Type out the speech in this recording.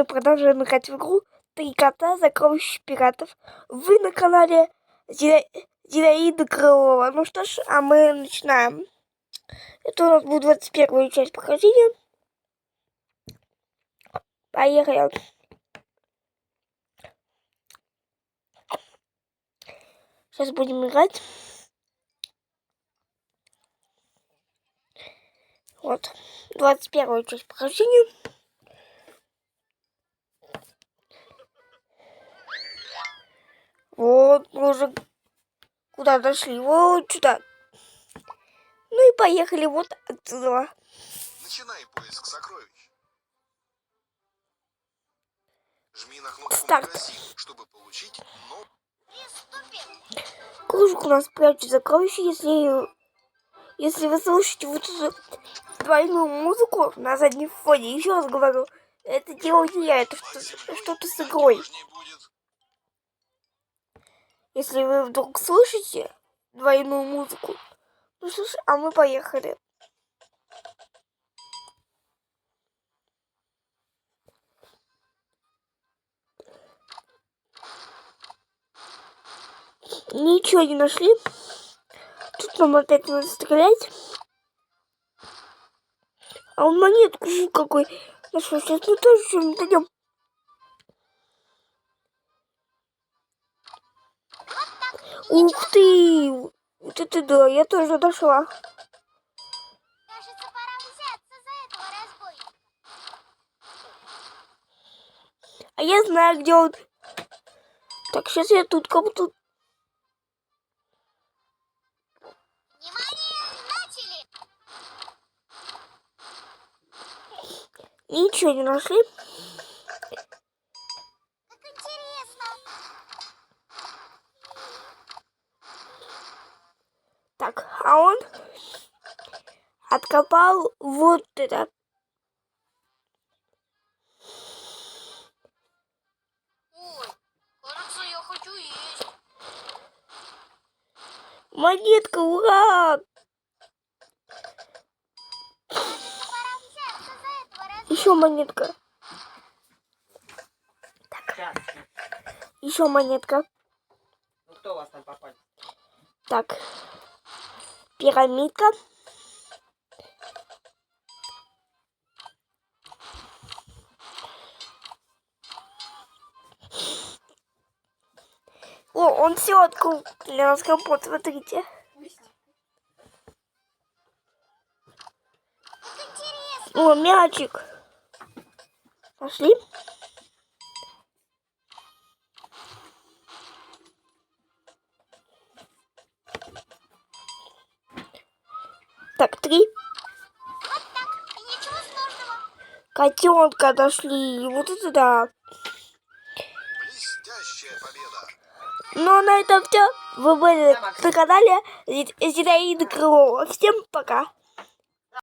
мы продолжаем играть в игру «Три кота, закроющих пиратов». Вы на канале Зинаида Крылова. Ну что ж, а мы начинаем. Это у нас будет 21-я часть прохождения. Поехали. Сейчас будем играть. Вот, 21-я часть прохождения. Вот, мы уже куда дошли? Вот сюда. Ну и поехали вот отсюда. Начинай поиск сокровищ. Жми на кнопку Старт. «Магазин», чтобы получить новый. Кружок у нас прячет сокровища, если вы слушаете вот эту двойную музыку на заднем фоне. Еще раз говорю, это дело не я, это что-то с игрой. Если вы вдруг слышите двойную музыку, ну что ж, а мы поехали. Ничего не нашли. Тут нам опять надо стрелять. А он монетку какой нашел. Сейчас мы тоже что-нибудь найдем. Ух ты! Вот это да, я тоже дошла. Кажется, пора взяться за этого разбойника. А я знаю, где он. Так, сейчас я тут кому-то... Внимание, начали! Ничего не нашли. Как интересно. Так, а он откопал вот это. Ой, кажется, я хочу есть. Монетка, ура! Кажется, пора взяться за этого разбойника. Еще монетка. Сейчас. Еще монетка. Ну кто у вас там попал? Так. Пирамидка. О, он все открыл для нас компот, смотрите. Как интересно. О, мячик. Пошли. Так, 3. Вот так, и ничего сложного. Котенка нашли. Вот это да. Блестящая победа. Ну, на этом все. Вы были на канале Зинаида Крылова. Всем пока.